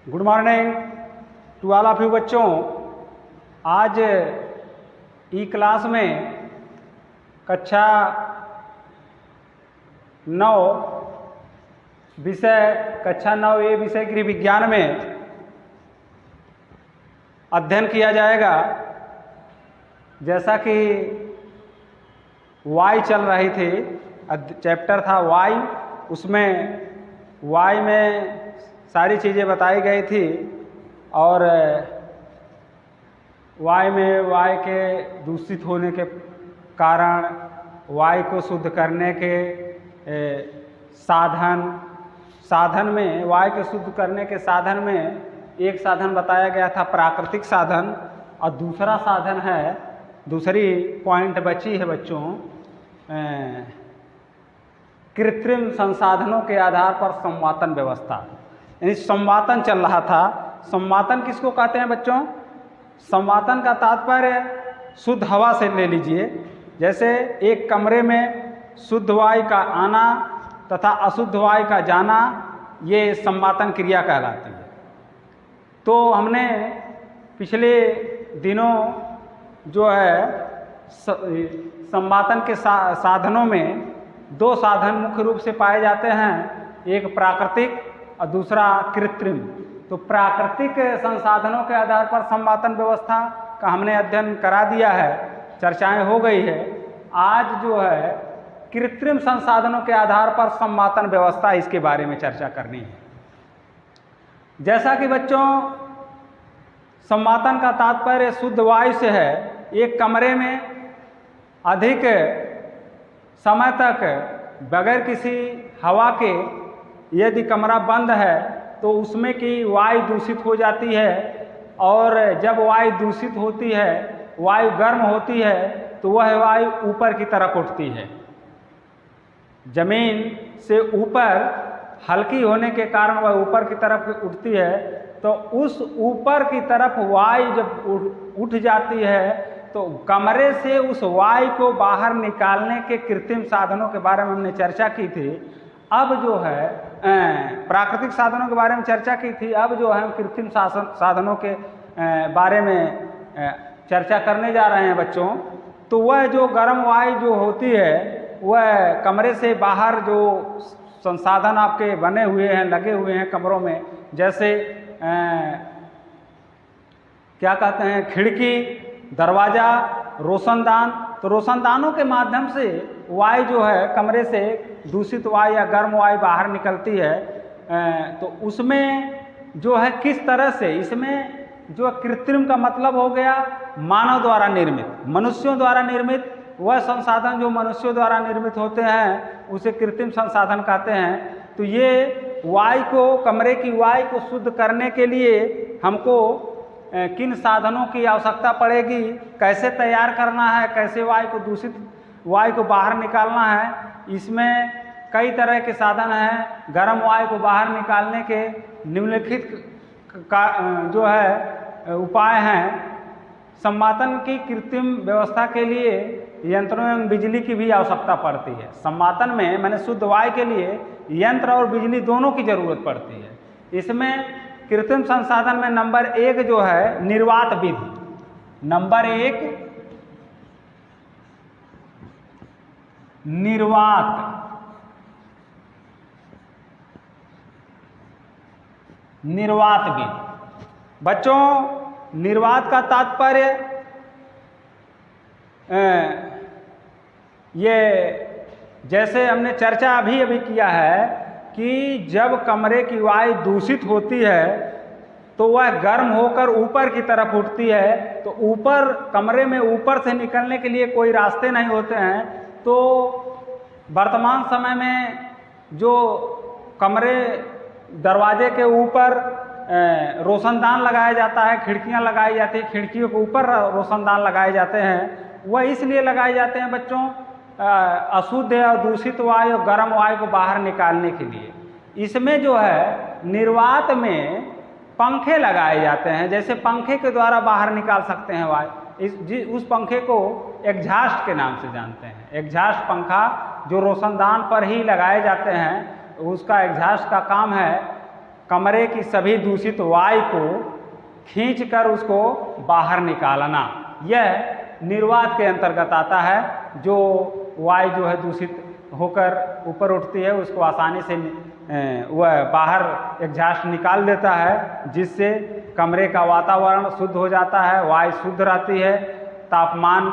Good morning to all of you बच्चों। आज ई class में कक्षा 9 कक्षा 9A विषय गृह विज्ञान में अध्ययन किया जाएगा। जैसा कि वाई चल रही थी, चैप्टर था वाई, उसमें वाई में सारी चीज़ें बताई गई थी और वाई में वाई के दूषित होने के कारण, वाई को शुद्ध करने के साधन में, वाई को शुद्ध करने के साधन में एक साधन बताया गया था प्राकृतिक साधन, और दूसरा साधन है, दूसरी पॉइंट बची है बच्चों, कृत्रिम संसाधनों के आधार पर संवातन व्यवस्था। यानी संवातन चल रहा था। संवातन किसको कहते हैं बच्चों? संवातन का तात्पर्य शुद्ध हवा से ले लीजिए। जैसे एक कमरे में शुद्ध वायु का आना तथा अशुद्ध वायु का जाना, ये संवातन क्रिया कहलाती है। तो हमने पिछले दिनों जो है संवातन के साधनों में दो साधन मुख्य रूप से पाए जाते हैं, एक प्राकृतिक और दूसरा कृत्रिम। तो प्राकृतिक संसाधनों के आधार पर संवातन व्यवस्था का हमने अध्ययन करा दिया है, चर्चाएं हो गई है। आज जो है कृत्रिम संसाधनों के आधार पर संवातन व्यवस्था, इसके बारे में चर्चा करनी है। जैसा कि बच्चों संवातन का तात्पर्य शुद्ध वायु से है। एक कमरे में अधिक समय तक बगैर किसी हवा के यदि कमरा बंद है तो उसमें की वायु दूषित हो जाती है, और जब वायु दूषित होती है, वायु गर्म होती है, तो वह वायु ऊपर की तरफ उठती है। जमीन से ऊपर हल्की होने के कारण वह ऊपर की तरफ उठती है। तो उस ऊपर की तरफ वायु जब उठ जाती है तो कमरे से उस वायु को बाहर निकालने के कृत्रिम साधनों के बारे में हमने चर्चा की थी। अब जो है प्राकृतिक साधनों के बारे में चर्चा की थी, अब जो है हम कृत्रिम साधनों के बारे में चर्चा करने जा रहे हैं बच्चों। तो वह जो गर्म वायु जो होती है, वह कमरे से बाहर जो संसाधन आपके बने हुए हैं, लगे हुए हैं कमरों में, जैसे क्या कहते हैं, खिड़की, दरवाज़ा, रोशनदान। तो रोशनदानों के माध्यम से वायु जो है कमरे से दूषित वायु या गर्म वायु बाहर निकलती है। तो उसमें जो है किस तरह से, इसमें जो कृत्रिम का मतलब हो गया मानव द्वारा निर्मित, मनुष्यों द्वारा निर्मित। वह संसाधन जो मनुष्यों द्वारा निर्मित होते हैं उसे कृत्रिम संसाधन कहते हैं। तो ये वायु को, कमरे की वायु को शुद्ध करने के लिए हमको किन साधनों की आवश्यकता पड़ेगी, कैसे तैयार करना है, कैसे वायु को, दूषित वायु को बाहर निकालना है, इसमें कई तरह के साधन हैं। गर्म वायु को बाहर निकालने के निम्नलिखित का जो है उपाय हैं। संवातन की कृत्रिम व्यवस्था के लिए यंत्रों एवं बिजली की भी आवश्यकता पड़ती है। संवातन में मैंने शुद्ध वायु के लिए यंत्र और बिजली दोनों की जरूरत पड़ती है। इसमें कृत्रिम संसाधन में नंबर 1 जो है निर्वात विधि। नंबर 1 निर्वात विधि। बच्चों निर्वात का तात्पर्य ये जैसे हमने चर्चा अभी किया है कि जब कमरे की वायु दूषित होती है तो वह गर्म होकर ऊपर की तरफ उठती है। तो ऊपर कमरे में ऊपर से निकलने के लिए कोई रास्ते नहीं होते हैं। तो वर्तमान समय में जो कमरे दरवाजे के ऊपर रोशनदान लगाया जाता है, खिड़कियां लगाई जाती हैं, खिड़कियों के ऊपर रोशनदान लगाए जाते हैं। वह इसलिए लगाए जाते हैं बच्चों अशुद्ध और दूषित वायु और गर्म वायु को बाहर निकालने के लिए। इसमें जो है निर्वात में पंखे लगाए जाते हैं। जैसे पंखे के द्वारा बाहर निकाल सकते हैं वायु, उस पंखे को एग्जॉस्ट के नाम से जानते हैं। एग्जॉस्ट पंखा जो रोशनदान पर ही लगाए जाते हैं, उसका एग्जॉस्ट का काम है कमरे की सभी दूषित वायु को खींचकर उसको बाहर निकालना, यह निर्वात के अंतर्गत आता है। जो वायु जो है दूषित होकर ऊपर उठती है उसको आसानी से वह बाहर एग्जॉस्ट निकाल देता है, जिससे कमरे का वातावरण शुद्ध हो जाता है, वायु शुद्ध रहती है, तापमान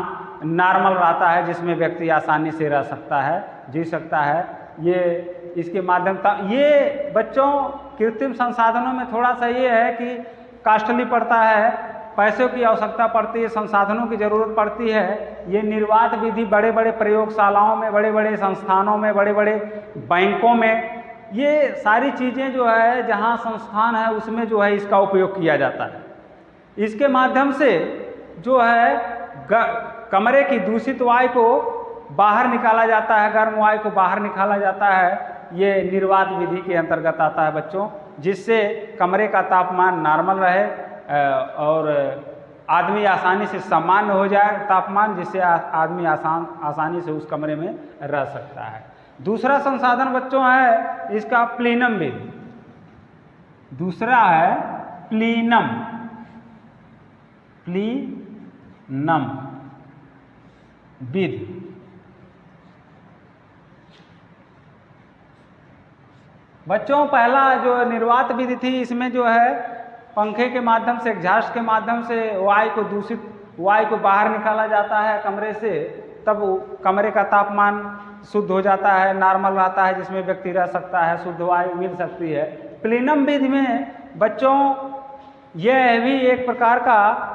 नॉर्मल रहता है, जिसमें व्यक्ति आसानी से रह सकता है, जी सकता है। ये इसके माध्यम ये बच्चों कृत्रिम संसाधनों में थोड़ा सा ये है कि कॉस्टली पड़ता है, पैसों की आवश्यकता पड़ती है, संसाधनों की ज़रूरत पड़ती है। ये निर्वात विधि बड़े बड़े प्रयोगशालाओं में, बड़े बड़े संस्थानों में, बड़े बड़े बैंकों में, ये सारी चीज़ें जो है जहाँ संस्थान है उसमें जो है इसका उपयोग किया जाता है। इसके माध्यम से जो है कमरे की दूषित वायु को बाहर निकाला जाता है, गर्म वायु को बाहर निकाला जाता है। ये निर्वात विधि के अंतर्गत आता है बच्चों, जिससे कमरे का तापमान नॉर्मल रहे और आदमी आसानी से सामान्य हो जाए तापमान, जिससे आदमी आसानी से उस कमरे में रह सकता है। दूसरा संसाधन बच्चों है इसका प्लीनम विधि। दूसरा है प्लीनम विधि। बच्चों पहला जो निर्वात विधि थी, इसमें जो है पंखे के माध्यम से, एग्जॉस्ट के माध्यम से वायु को, दूषित वायु को बाहर निकाला जाता है कमरे से, तब कमरे का तापमान शुद्ध हो जाता है, नॉर्मल रहता है, जिसमें व्यक्ति रह सकता है, शुद्ध वायु मिल सकती है। प्लीनम विधि में बच्चों यह भी एक प्रकार का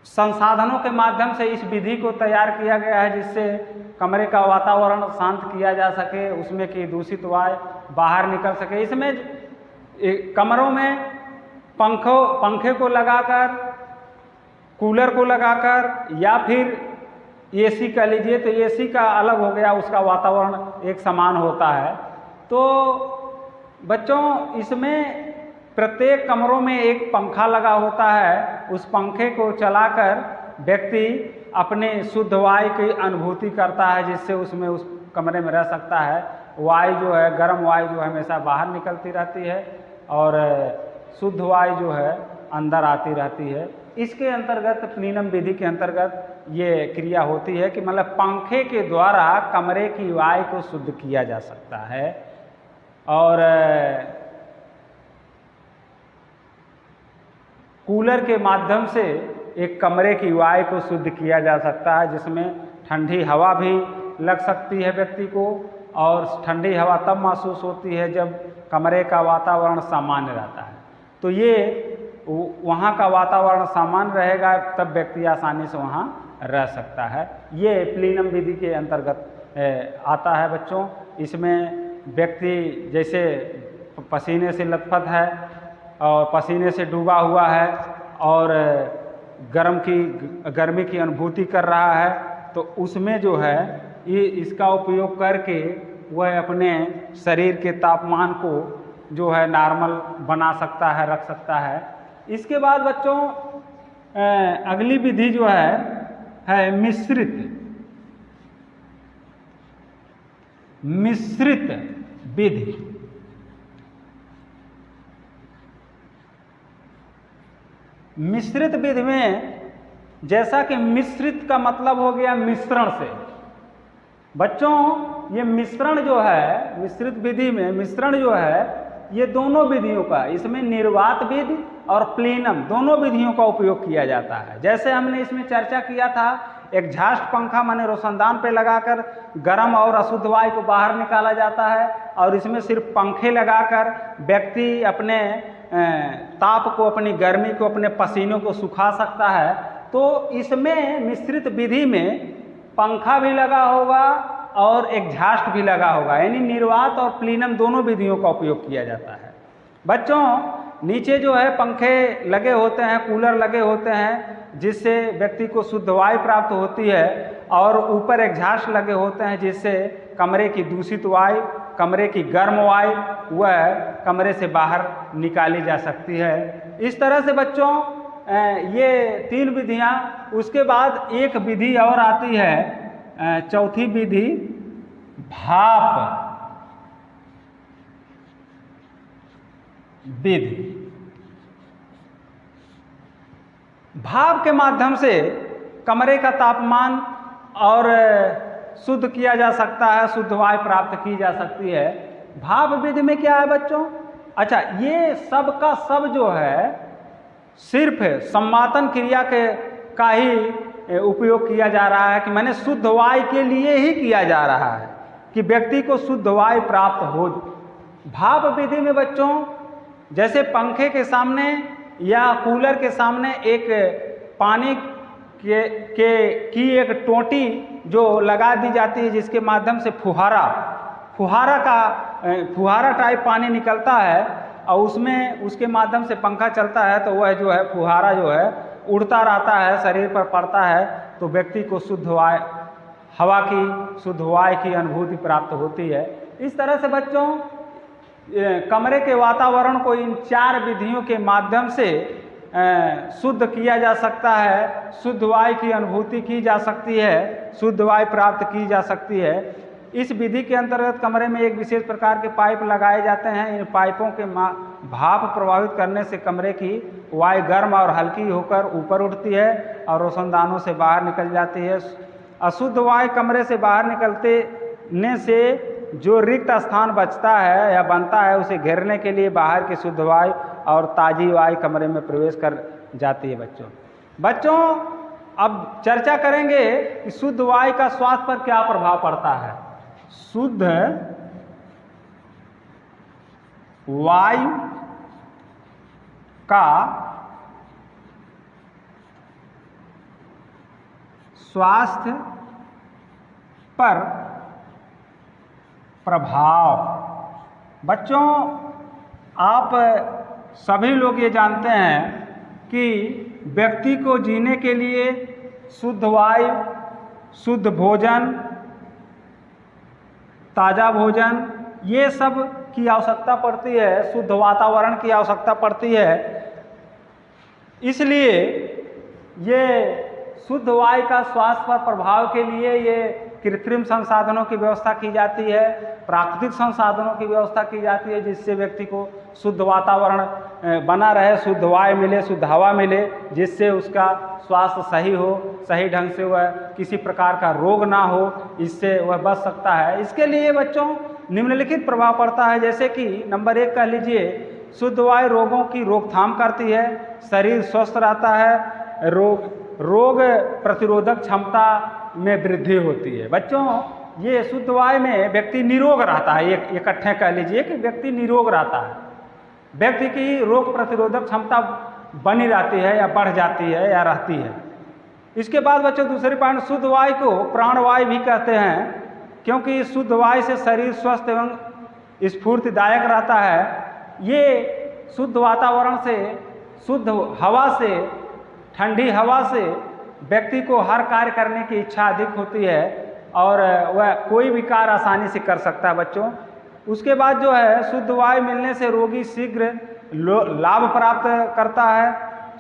संसाधनों के माध्यम से इस विधि को तैयार किया गया है, जिससे कमरे का वातावरण शांत किया जा सके, उसमें की दूषित वायु बाहर निकल सके। इसमें कमरों में पंखे को लगाकर, कूलर को लगाकर, या फिर एसी कह लीजिए, तो एसी का अलग हो गया, उसका वातावरण एक समान होता है। तो बच्चों इसमें प्रत्येक कमरों में एक पंखा लगा होता है, उस पंखे को चलाकर व्यक्ति अपने शुद्ध वायु की अनुभूति करता है, जिससे उसमें उस कमरे में रह सकता है। वायु जो है, गर्म वायु जो है हमेशा बाहर निकलती रहती है और शुद्ध वायु जो है अंदर आती रहती है। इसके अंतर्गत, प्लीनम विधि के अंतर्गत ये क्रिया होती है कि मतलब पंखे के द्वारा कमरे की वायु को शुद्ध किया जा सकता है। और कूलर के माध्यम से एक कमरे की वायु को शुद्ध किया जा सकता है, जिसमें ठंडी हवा भी लग सकती है व्यक्ति को, और ठंडी हवा तब महसूस होती है जब कमरे का वातावरण सामान्य रहता है। तो ये वहाँ का वातावरण सामान्य रहेगा, तब व्यक्ति आसानी से वहाँ रह सकता है। ये प्लीनम विधि के अंतर्गत आता है बच्चों। इसमें व्यक्ति जैसे पसीने से लथपथ है और पसीने से डूबा हुआ है और गर्मी की अनुभूति कर रहा है, तो उसमें जो है ये इसका उपयोग करके वह अपने शरीर के तापमान को जो है नॉर्मल बना सकता है, रख सकता है। इसके बाद बच्चों अगली विधि जो है मिश्रित विधि। मिश्रित विधि में, जैसा कि मिश्रित का मतलब हो गया मिश्रण से, बच्चों ये मिश्रण जो है, मिश्रित विधि में मिश्रण जो है ये दोनों विधियों का, इसमें निर्वात विधि और प्लीनम दोनों विधियों का उपयोग किया जाता है। जैसे हमने इसमें चर्चा किया था, एग्जॉस्ट पंखा माने रोशनदान पे लगाकर गर्म और अशुद्ध वायु को बाहर निकाला जाता है, और इसमें सिर्फ पंखे लगाकर व्यक्ति अपने ताप को, अपनी गर्मी को, अपने पसीनों को सुखा सकता है। तो इसमें मिश्रित विधि में पंखा भी लगा होगा और एग्जॉस्ट भी लगा होगा, यानी निर्वात और प्लीनम दोनों विधियों का उपयोग किया जाता है। बच्चों नीचे जो है पंखे लगे होते हैं, कूलर लगे होते हैं, जिससे व्यक्ति को शुद्ध वायु प्राप्त होती है, और ऊपर एग्जॉस्ट लगे होते हैं, जिससे कमरे की दूषित वायु, कमरे की गर्म वायु वह कमरे से बाहर निकाली जा सकती है। इस तरह से बच्चों ये तीन विधियां। उसके बाद एक विधि और आती है, चौथी विधि भाप विधि। भाप के माध्यम से कमरे का तापमान और शुद्ध किया जा सकता है, शुद्ध वायु प्राप्त की जा सकती है। भाप विधि में क्या है बच्चों? अच्छा, ये सब का सब जो है सिर्फ सम्मातन क्रिया का ही उपयोग किया जा रहा है, कि मैंने शुद्ध वायु के लिए ही किया जा रहा है कि व्यक्ति को शुद्ध वायु प्राप्त हो। भाप विधि में बच्चों जैसे पंखे के सामने या कूलर के सामने एक पानी की एक टोंटी जो लगा दी जाती है, जिसके माध्यम से फुहारा टाइप पानी निकलता है और उसमें उसके माध्यम से पंखा चलता है, तो वह जो है फुहारा जो है उड़ता रहता है, शरीर पर पड़ता है, तो व्यक्ति को शुद्ध वायु, हवा की शुद्ध वायु की अनुभूति प्राप्त होती है। इस तरह से बच्चों कमरे के वातावरण को इन 4 विधियों के माध्यम से शुद्ध किया जा सकता है, शुद्ध वायु की अनुभूति की जा सकती है, शुद्ध वायु प्राप्त की जा सकती है। इस विधि के अंतर्गत कमरे में एक विशेष प्रकार के पाइप लगाए जाते हैं। इन पाइपों के भाप प्रभावित करने से कमरे की वायु गर्म और हल्की होकर ऊपर उठती है और रोशनदानों से बाहर निकल जाती है। अशुद्ध वायु कमरे से बाहर निकलने से जो रिक्त स्थान बचता है या बनता है, उसे घेरने के लिए बाहर की शुद्ध वायु और ताज़ी वायु कमरे में प्रवेश कर जाती है। बच्चों अब चर्चा करेंगे कि शुद्ध वायु का स्वास्थ्य पर क्या प्रभाव पड़ता है। शुद्ध वायु का स्वास्थ्य पर प्रभाव। बच्चों आप सभी लोग ये जानते हैं कि व्यक्ति को जीने के लिए शुद्ध वायु, शुद्ध भोजन, ताज़ा भोजन, ये सब की आवश्यकता पड़ती है, शुद्ध वातावरण की आवश्यकता पड़ती है। इसलिए ये शुद्ध वायु का स्वास्थ्य पर प्रभाव के लिए ये कृत्रिम संसाधनों की व्यवस्था की जाती है, प्राकृतिक संसाधनों की व्यवस्था की जाती है, जिससे व्यक्ति को शुद्ध वातावरण बना रहे, शुद्ध वायु मिले, शुद्ध हवा मिले, जिससे उसका स्वास्थ्य सही हो, सही ढंग से वह किसी प्रकार का रोग ना हो, इससे वह बच सकता है। इसके लिए बच्चों निम्नलिखित प्रभाव पड़ता है, जैसे कि नंबर 1 कह लीजिए, शुद्ध वायु रोगों की रोकथाम करती है, शरीर स्वस्थ रहता है, रोग प्रतिरोधक क्षमता में वृद्धि होती है। बच्चों ये शुद्ध वायु में व्यक्ति निरोग रहता है, इकट्ठे कह लीजिए कि व्यक्ति निरोग रहता है, व्यक्ति की रोग प्रतिरोधक क्षमता बनी रहती है या बढ़ जाती है या रहती है। इसके बाद बच्चों दूसरी पॉइंट, शुद्ध वायु को प्राणवायु भी कहते हैं, क्योंकि शुद्ध वायु से शरीर स्वस्थ एवं स्फूर्तिदायक रहता है। ये शुद्ध वातावरण से, शुद्ध हवा से, ठंडी हवा से व्यक्ति को हर कार्य करने की इच्छा अधिक होती है और वह कोई भी कार्य आसानी से कर सकता है। बच्चों उसके बाद जो है, शुद्ध वायु मिलने से रोगी शीघ्र लाभ प्राप्त करता है।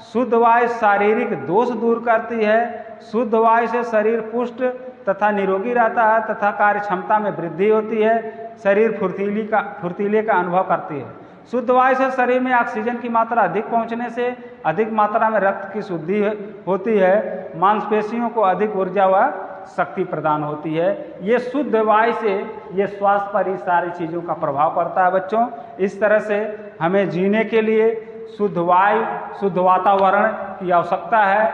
शुद्ध वायु शारीरिक दोष दूर करती है। शुद्ध वायु से शरीर पुष्ट तथा निरोगी रहता है तथा कार्य क्षमता में वृद्धि होती है। शरीर फुर्तीले का अनुभव करती है। शुद्ध वायु से शरीर में ऑक्सीजन की मात्रा अधिक पहुंचने से अधिक मात्रा में रक्त की शुद्धि होती है। मांसपेशियों को अधिक ऊर्जा व शक्ति प्रदान होती है। ये शुद्ध वायु से ये स्वास्थ्य पर ही सारी चीज़ों का प्रभाव पड़ता है। बच्चों इस तरह से हमें जीने के लिए शुद्ध वायु, शुद्ध वातावरण की आवश्यकता है,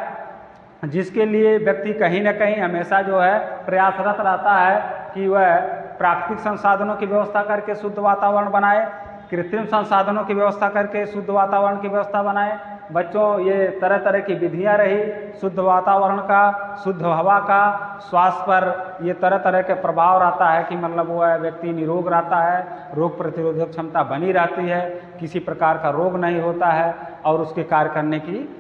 जिसके लिए व्यक्ति कहीं ना कहीं हमेशा जो है प्रयासरत रहता है कि वह प्राकृतिक संसाधनों की व्यवस्था करके शुद्ध वातावरण बनाए, कृत्रिम संसाधनों की व्यवस्था करके शुद्ध वातावरण की व्यवस्था बनाए। बच्चों ये तरह तरह की विधियां रही शुद्ध वातावरण का, शुद्ध हवा का स्वास्थ्य पर ये तरह तरह के प्रभाव रहता है कि मतलब वह व्यक्ति निरोग रहता है, रोग प्रतिरोधक क्षमता बनी रहती है, किसी प्रकार का रोग नहीं होता है और उसके कार्य करने की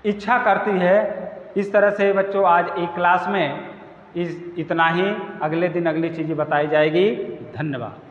इच्छा करती है। इस तरह से बच्चों आज एक क्लास में इतना ही, अगले दिन अगली चीज़ें बताई जाएगी। धन्यवाद।